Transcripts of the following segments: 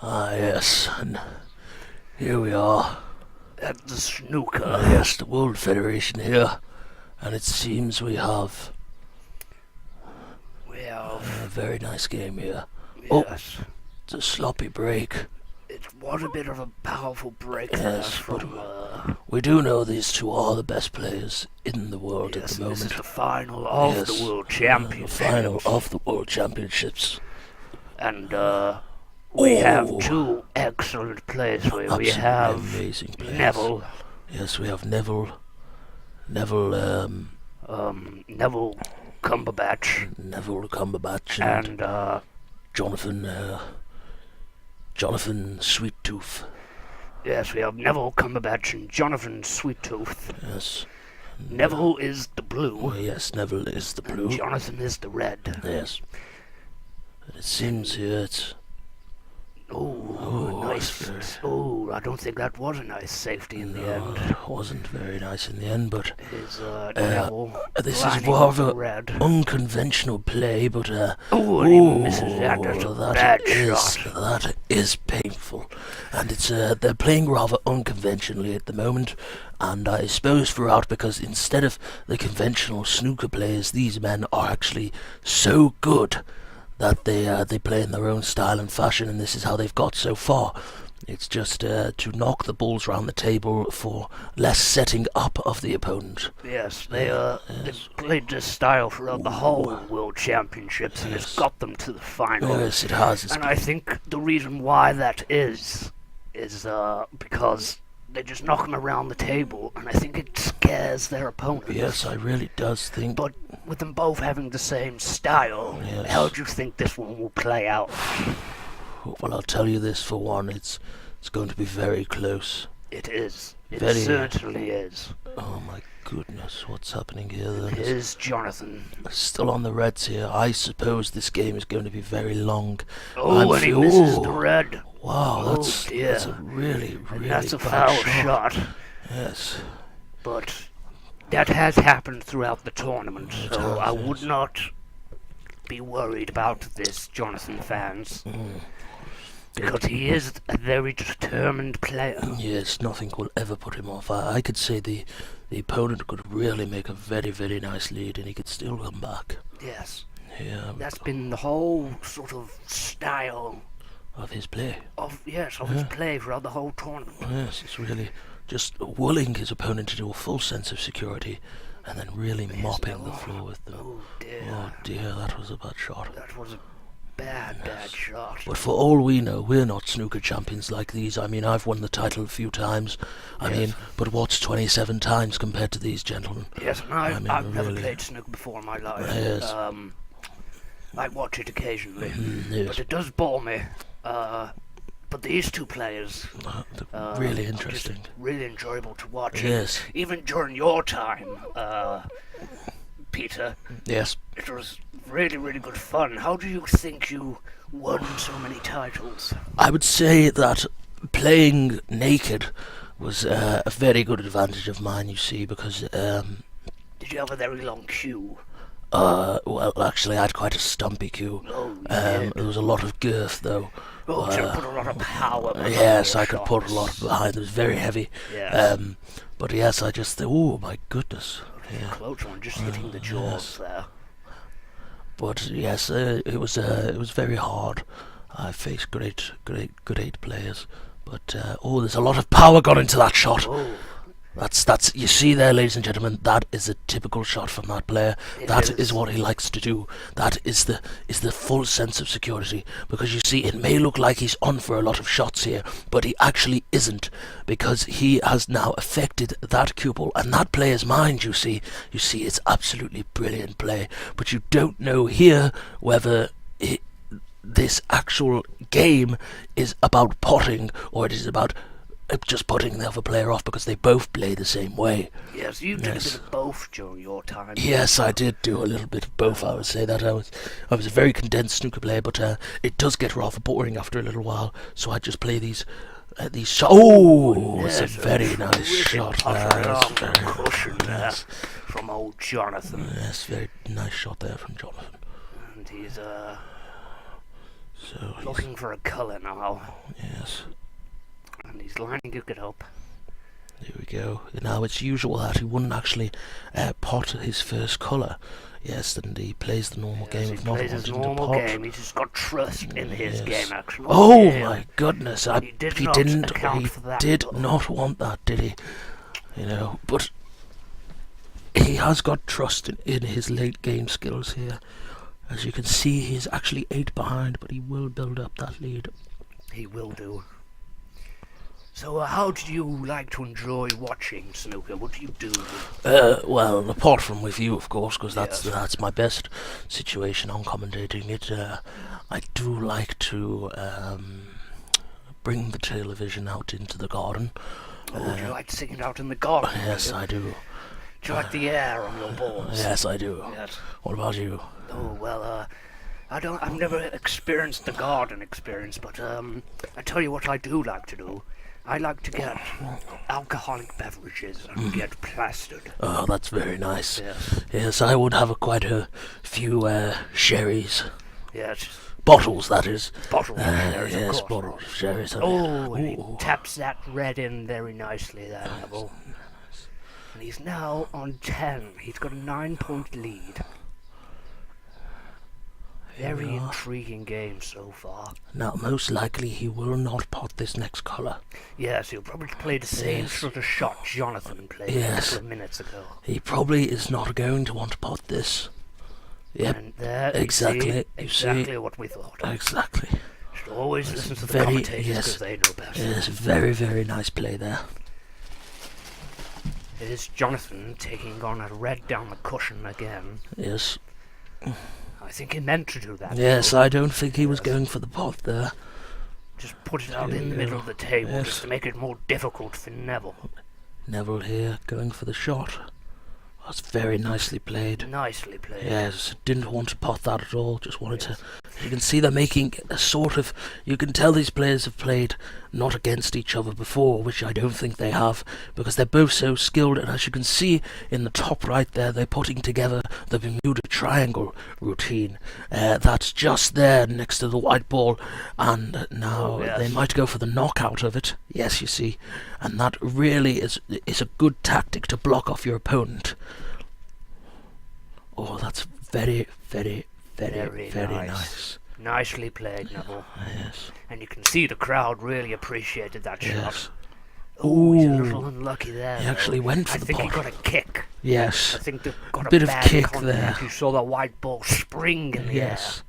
Ah, yes, and here we are At the snooker. yes, the World Federation here, and it seems we have We a have, very nice game here. Oh, yes. it's a sloppy break. It was a bit of a powerful break there Yes, from, We do know these two are the best players in the world yes, at the this is moment. the final of Yes, the World the Championships. final of the World Championships. And, we have Oh. two excellent players here. We Absolutely have amazing players. Neville, Yes, we have Neville, Neville Cumberbatch, Neville Cumberbatch, and, Jonathan Sweettooth. yes, we have Neville Cumberbatch and Jonathan Sweettooth. Yes. Neville is the blue, Yes, Neville is the and blue. Jonathan is the red. Yes. And it seems here it's... Oh, nice. that's Oh, I don't think that was a nice safety in the end. It wasn't very nice in the end, but Is Neville this is lining rather up red. unconventional play, but Oh, and he misses that. That's a bad shot. that is painful, and it's they're playing rather unconventionally at the moment, and I suppose throughout because instead of the conventional snooker players, these men are actually so good that they play in their own style and fashion, and this is how they've got so far. It's just to knock the balls round the table for less setting up of the opponent. Yes, they've played this style throughout the whole World Championships, and it's got them to the final. Yes, it has. It's And I think the reason why that is because they just knock them around the table, and I think it scares their opponents. yes, I really does think. But with them both having the same style, Yes. how do you think this one will play out? Well, I'll tell you this for one, it's going to be very close. It is. It Very. certainly is. Oh my goodness, what's happening here then? Here's Jonathan. Still on the reds here. I suppose this game is going to be very long. Oh, and he misses the red. Wow, Oh, that's dear. a really, And really that's a bad foul shot. Yes. But that has happened throughout the tournament, It so has, I yes. would not be worried about this, Jonathan fans. Because he is a very determined player. Yes, nothing will ever put him off. I could say the opponent could really make a very, very nice lead and he could still come back. Yes, Yeah, that's been the whole sort of style of his play. of his play throughout the whole tournament. Yes, it's really just willing his opponent into a full sense of security and then really mopping the floor with them. Oh dear, Oh dear, that was a bad shot. that was a bad shot. But for all we know, we're not snooker champions like these. I mean, I've won the title a few times. But what's 27 times compared to these gentlemen? Yes, and I mean, I've never really. played snooker before in my life. Yes. I watch it occasionally, Yes, but it does bore me. But these two players, really are interesting. just really enjoyable to watch. Yes, Even during your time, Peter, yes. it was really, really good fun. How do you think you won so many titles? I would say that playing naked was a very good advantage of mine, you see, because, Did you have a very long queue? well, actually, I had quite a stumpy queue. Oh, you did. There was a lot of girth, though. Oh, so you put a lot of power behind Yes, your I could put a lot shots. behind. It was very heavy. Yes. But yes, I just, oh my goodness. Yeah. Close one, just hitting the jaws there. But yes, it was very hard. I faced great players, but there's a lot of power gone into that shot. Oh, That's you see there, ladies and gentlemen. That is a typical shot from that player. That is what he likes to do. That is the full sense of security. Because you see, it may look like he's on for a lot of shots here, but he actually isn't, because he has now affected that cupel and that player's mind. You see, it's absolutely brilliant play. But you don't know here whether this actual game is about potting or it is about just putting the other player off, because they both play the same way. yes, you did a Yes. bit of both during your time. Yes, I did do a little bit of both. I would say that I was a very condensed snooker player, but it does get rather boring after a little while. So I just play these shots. Oh, it's a Yes, very nice terrific shot. putter That's on the very cushion there nice. from old Jonathan. Yes, very nice shot there from Jonathan. And he's So looking for a colour now. yes. And he's lining it up. Here we go. Now it's usual that he wouldn't actually pot his first colour. Yes, and he plays the normal game of not plays his wanting to normal pot. game. He's just got trust in his game action. Oh yeah. my goodness! He didn't account for that. Did not want that, did he? You know, but he has got trust in his late game skills here. As you can see, he's actually 8 behind, but he will build up that lead. He will do. So, how do you like to enjoy watching snooker? What do you do? Well, apart from with you, of course, because Yes. that's my best situation on commentating it. I do like to bring the television out into the garden. Oh, do you like to sing it out in the garden? Yes, I do. Do you like the air on your balls? Yes, I do. Yes. What about you? Oh well, I've never experienced the garden experience, but I tell you what I do like to do. I like to get alcoholic beverages and get plastered. Oh, that's very nice. Yes. Yes, I would have quite a few sherries. Yes. Bottles, that is. Bottle of sherries, Yes, of course. bottles, sherries. Oh, and he Ooh. taps that red in very nicely there, Neville. And he's now on 10. He's got a 9-point lead. Very intriguing game so far. Now, most likely he will not pot this next colour. Yes, he'll probably play the same Yes. sort of shot Jonathan played Yes. a couple of minutes ago. He probably is not going to want to pot this. Yep, And there, exactly. You exactly see? what we thought. Exactly. Should always listen to the very- commentators yes. because they know best. Yes, very, very nice play there. It is Jonathan taking on a red down the cushion again. Yes. I think he meant to do that. Yes, though. I don't think he was going for the pot there. Just put it out in the middle of the table Yes. just to make it more difficult for Neville. Neville here going for the shot. That's very nicely played. Nicely played. Yes, didn't want to pot that at all, just wanted to... You can see they're making a sort of... You can tell these players have played not against each other before, which I don't think they have, because they're both so skilled, and as you can see in the top right there, they're putting together the Bermuda Triangle routine. That's just there next to the white ball, and now Oh, yes. they might go for the knockout of it. Yes, you see, and that really is a good tactic to block off your opponent. Oh, that's very, very, very, very nice. Nicely played, Neville. Yes. And you can see the crowd really appreciated that Yes. shot. Oh, he's a Ooh. little unlucky there. He though. actually went for I the think he pot. got a kick. Yes. I think they got a Bit of bad kick contact. there. You saw the white ball spring in the Yes.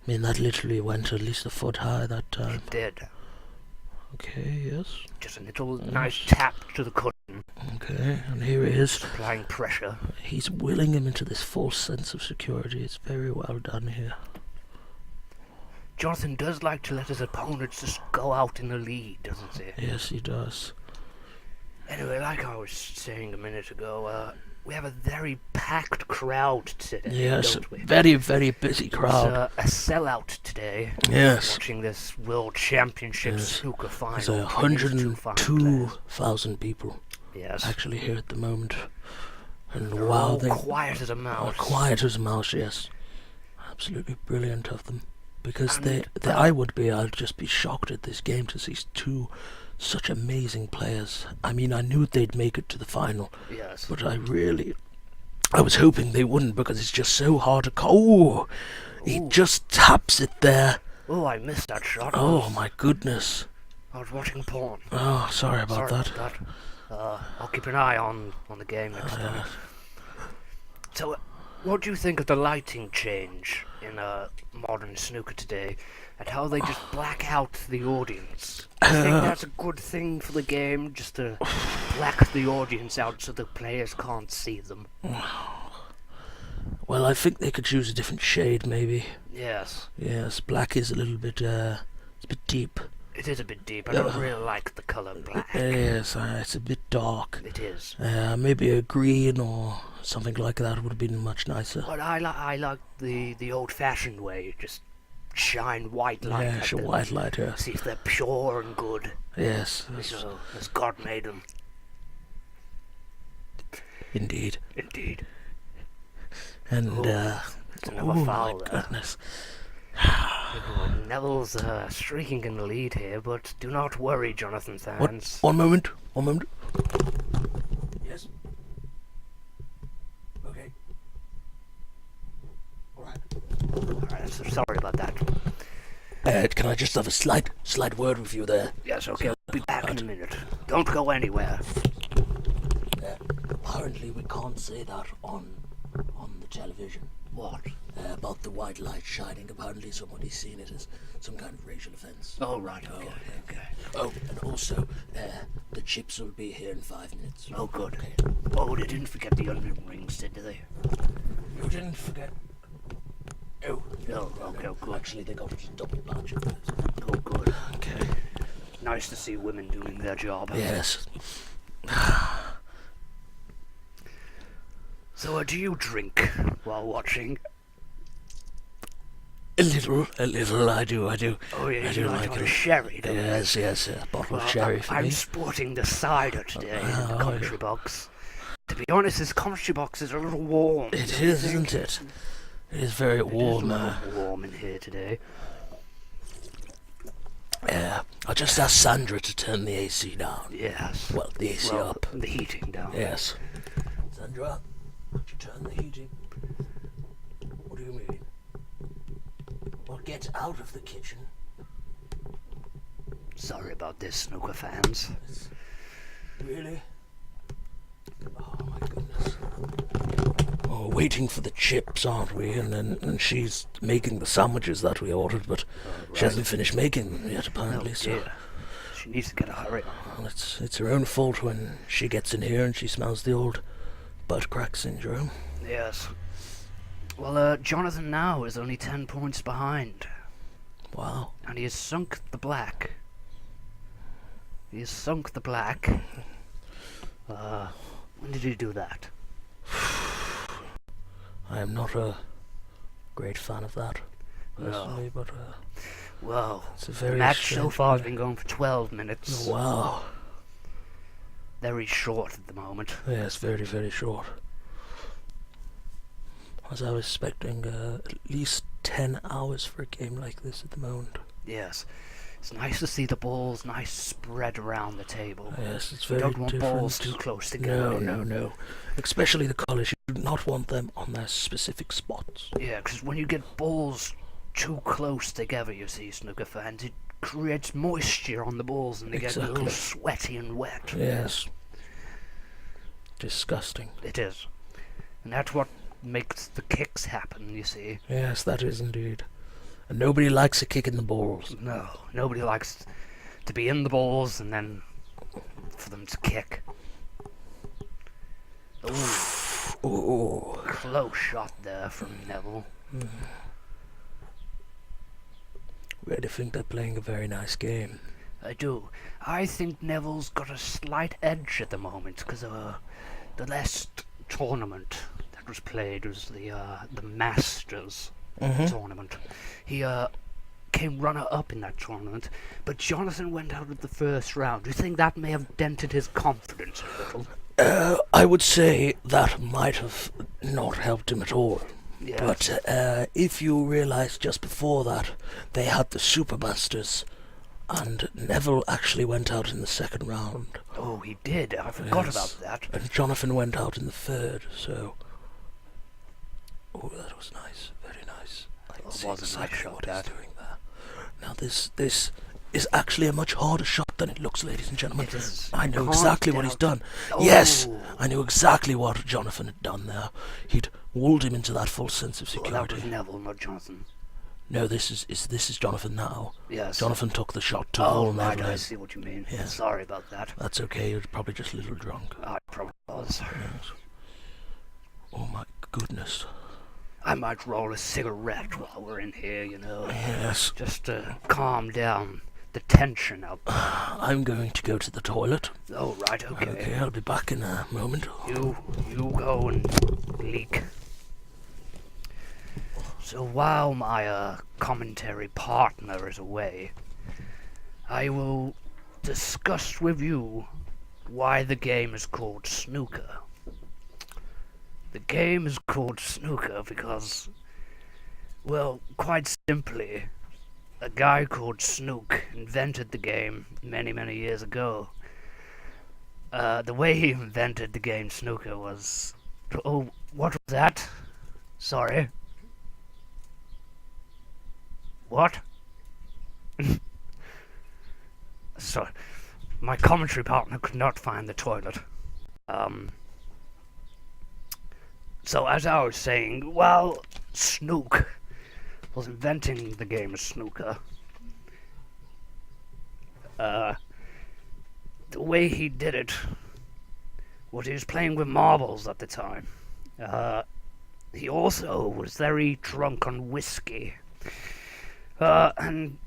I mean, that literally went at least a foot high that air. time. It did. Okay, yes. Just a little nice tap to the cushion, Okay, and here he is. applying pressure. He's willing him into this false sense of security. It's very well done here. Jonathan does like to let his opponents just go out in the lead, doesn't he? Yes, he does. Anyway, like I was saying a minute ago, we have a very packed crowd today, Yes, don't we? very, very busy crowd. It's a sellout today. Yes. Watching this World Championship Yes. snooker final. There's between these two fine players. 102,000 people Yes. actually here at the moment. And They're wow, all they quiet as a are mouse. quiet as a mouse, yes. Absolutely brilliant of them. Because And, I'd just be shocked at this game to see two such amazing players. I mean, I knew they'd make it to the final, Yes. but I was hoping they wouldn't because it's just so hard to call. He Ooh. just taps it there. Oh, I missed that shot. Oh my goodness. I was watching porn. Oh, sorry about Sorry that. about that. I'll keep an eye on the game next time. So, what do you think of the lighting change in modern snooker today, and how they just black out the audience? Do you think that's a good thing for the game, just to black the audience out so the players can't see them? Well, I think they could choose a different shade, maybe. Yes, Yes, black is a little bit, it's a bit deep. it is a bit deep. I don't really like the colour black. Yes, it's a bit dark. It is. Maybe a green or something like that would have been much nicer. But I like the old-fashioned way. Just shine white light. Yeah, at sure, them. white light, yes. See if they're pure and good, Yes, so as God made them. indeed. Indeed. And, It's another oh foul my there. goodness. Neville's streaking in the lead here, but do not worry, Jonathan Sands. One moment. Yes. Okay. Alright, so sorry about that. Can I just have a slight word with you there? Yes, okay, I'll be back in a minute. Don't go anywhere. Apparently we can't say that on the television. What? About the white light shining. Apparently somebody's seen it as some kind of racial offence. Oh, right, okay. Oh, and also, the chips will be here in 5 minutes. Oh, good. Okay. Oh, they didn't forget the onion rings, did they? You didn't forget. Oh, No, okay, good. Actually, they got a double batch of those. Oh, good. Okay. Nice to see women doing their job. Yes. So, do you drink while watching? A little, I do. Oh, yeah, I do like a it. sherry, don't you? Yes, a bottle of sherry for I'm me. sporting the cider today in the Oh, commentary yeah. box. To be honest, this commentary box is a little warm. It is, isn't it? It is very warm. It is a little warm in here today. I just asked Sandra to turn the AC down. Yes. Well, the AC up. The heating down. Yes. Sandra, would you turn the heating? What do you mean? Well, get out of the kitchen. Sorry about this, snooker fans. Really? Oh my goodness. Oh, waiting for the chips, aren't we? And she's making the sandwiches that we ordered, but she hasn't finished making them yet, apparently. Oh, So dear. She needs to get a hurry on. well, it's her own fault when she gets in here and she smells the old butt crack syndrome. Yes. Well, Jonathan now is only 10 points behind. Wow. And he has sunk the black. When did he do that? I am not a great fan of that, personally, but Well, it's a the very match so strange far has one. been going for 12 minutes. Wow. Very short at the moment. Yes, very, very short. As I was expecting at least 10 hours for a game like this at the moment. Yes. It's nice to see the balls nice spread around the table. Yes, it's You very don't want different. balls too close together. No. Especially the colours, you do not want them on their specific spots. Yeah, because when you get balls too close together, you see, snooker fans, it creates moisture on the balls and they get a little Exactly. sweaty and wet. Yes. Disgusting. It is. And that's what makes the kicks happen, you see. Yes, that is indeed. And nobody likes a kick in the balls. No, nobody likes to be in the balls and then for them to kick. Ooh, Ooh. close shot there from Neville. Really think they're playing a very nice game. I do. I think Neville's got a slight edge at the moment because the last tournament that was played was the Masters tournament. He came runner-up in that tournament, but Jonathan went out of the first round. Do you think that may have dented his confidence a little? I would say that might have not helped him at all. Yes. But if you realise just before that, they had the Super Masters, and Neville actually went out in the second round. Oh, he did. I forgot Yes. about that. And Jonathan went out in the third, so... Oh, that was nice. Very nice. I can It see was a nice exactly shot, what he's that. doing there. Now this is actually a much harder shot than it looks, ladies and gentlemen. It is. I know Can't exactly what he's doubt. done. Oh. Yes, I knew exactly what Jonathan had done there. He'd walled him into that false sense of Well, security. that was Neville, not Jonathan. No, this is Jonathan now. Yes. Jonathan took the shot to Oh, wall right, Neville I in. see what you mean. Yeah. Sorry about that. That's okay, you're probably just a little drunk. I probably was. Yes. Oh my goodness. I might roll a cigarette while we're in here, you know. Yes. Just to calm down the tension out there. I'm going to go to the toilet. Oh, right, okay. Okay, I'll be back in a moment. You go and leak. So while my commentary partner is away, I will discuss with you why the game is called Snooker. The game is called Snooker because, well, quite simply, a guy called Snook invented the game many, many years ago. The way he invented the game Snooker was... Oh, what was that? Sorry. What? Sorry. My commentary partner could not find the toilet. So as I was saying, while Snook was inventing the game of snooker, the way he did it was he was playing with marbles at the time. He also was very drunk on whiskey. And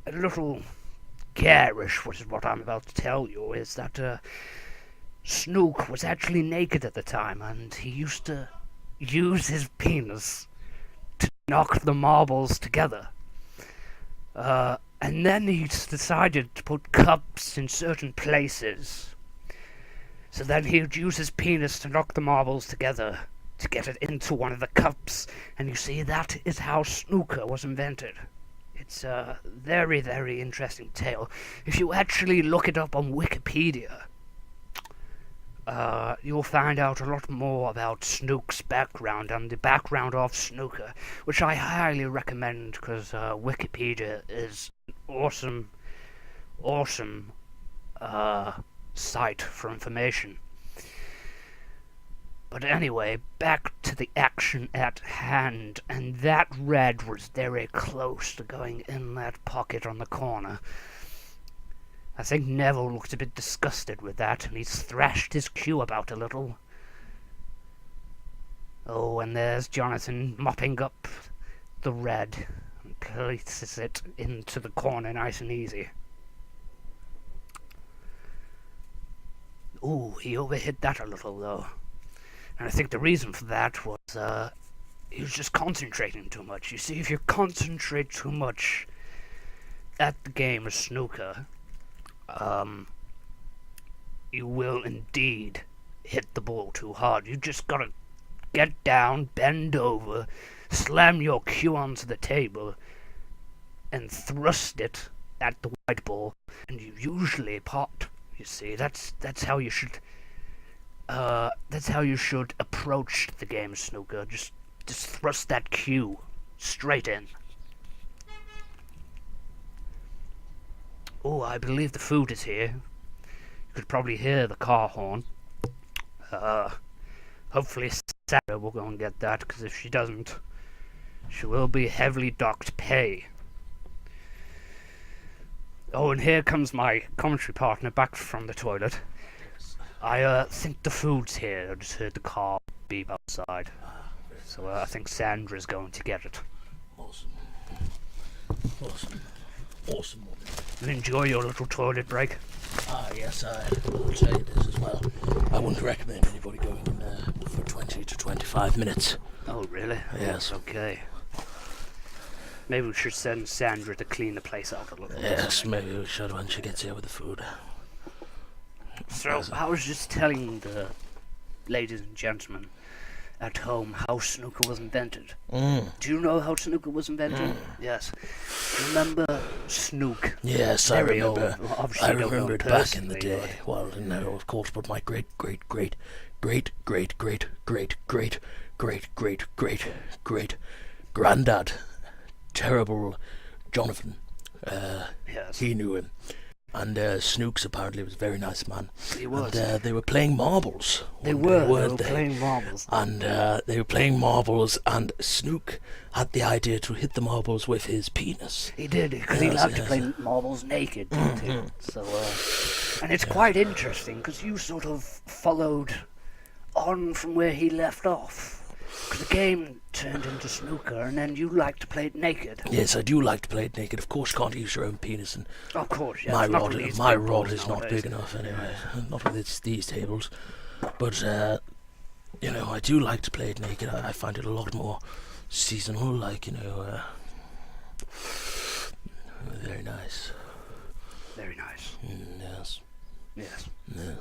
a little garish, which is what I'm about to tell you, is that Snook was actually naked at the time, and he used to use his penis to knock the marbles together. And then he decided to put cups in certain places. So then he would use his penis to knock the marbles together to get it into one of the cups. And you see, that is how snooker was invented. It's a very, very interesting tale. If you actually look it up on Wikipedia, you'll find out a lot more about Snook's background and the background of snooker, which I highly recommend because Wikipedia is an awesome site for information. But anyway, back to the action at hand, and that red was very close to going in that pocket on the corner. I think Neville looked a bit disgusted with that, and he's thrashed his cue about a little. Oh, and there's Jonathan mopping up the red and places it into the corner nice and easy. Ooh, he overhit that a little, though. And I think the reason for that was, he was just concentrating too much. You see, if you concentrate too much at the game of snooker, you will indeed hit the ball too hard. You just gotta get down, bend over, slam your cue onto the table, and thrust it at the white ball, and you usually pot. You see, that's how you should approach the game of snooker. Just thrust that cue straight in. Oh, I believe the food is here. You could probably hear the car horn. Hopefully Sarah will go and get that, because if she doesn't, she will be heavily docked pay. Oh, and here comes my commentary partner back from the toilet. I think the food's here. I just heard the car beep outside. So I think Sandra's going to get it. Awesome. And enjoy your little toilet break. Yes, I would say it is as well. I wouldn't recommend anybody going in there for 20 to 25 minutes. Oh, really? Yes. Okay. Maybe we should send Sandra to clean the place out a little bit. Yes, maybe we should when she gets here with the food. So, I was just telling the ladies and gentlemen at home how snooker was invented. Do you know how snooker was invented? Yes. Remember Snook? Yes, I Very remember. old. Obviously I you don't know remember it back in the personally, day. Well, no, of course, but my great granddad, terrible Jonathan, Yes. he knew him. And Snooks apparently was a very nice man. He was. And they were playing marbles. They one day, were weren't they? playing marbles. And they were playing marbles, and Snook had the idea to hit the marbles with his penis. He did, because he loved to play marbles naked, didn't he? So, and it's quite interesting, because you sort of followed on from where he left off. Because the game turned into snooker, and then you like to play it naked. Yes, I do like to play it naked. Of course, you can't use your own penis, and Of course, yeah. my it's not rod, really my big rod balls is not nowadays. big enough anyway. Not with these tables. But I do like to play it naked. I find it a lot more seasonal, like very nice. Very nice. Yes. Yes. Yeah.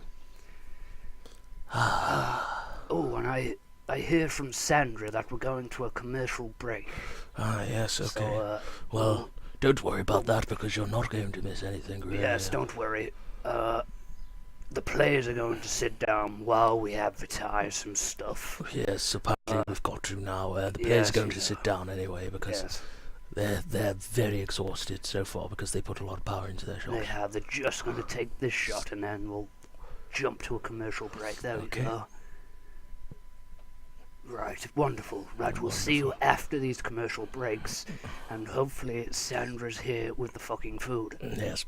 Oh, and I hear from Sandra that we're going to a commercial break. Ah, yes, okay. So, well, don't worry about that because you're not going to miss anything, really. yes, don't worry. The players are going to sit down while we advertise some stuff. Yes, apparently we've got to now. The players yes, are going to sit down anyway because Yes, they're very exhausted so far because they put a lot of power into their they shot. have. They're just going to take this shot and then we'll jump to a commercial break. There we Okay. go. Right, wonderful. Right, we'll see you after these commercial breaks, and hopefully Sandra's here with the fucking food. Yes.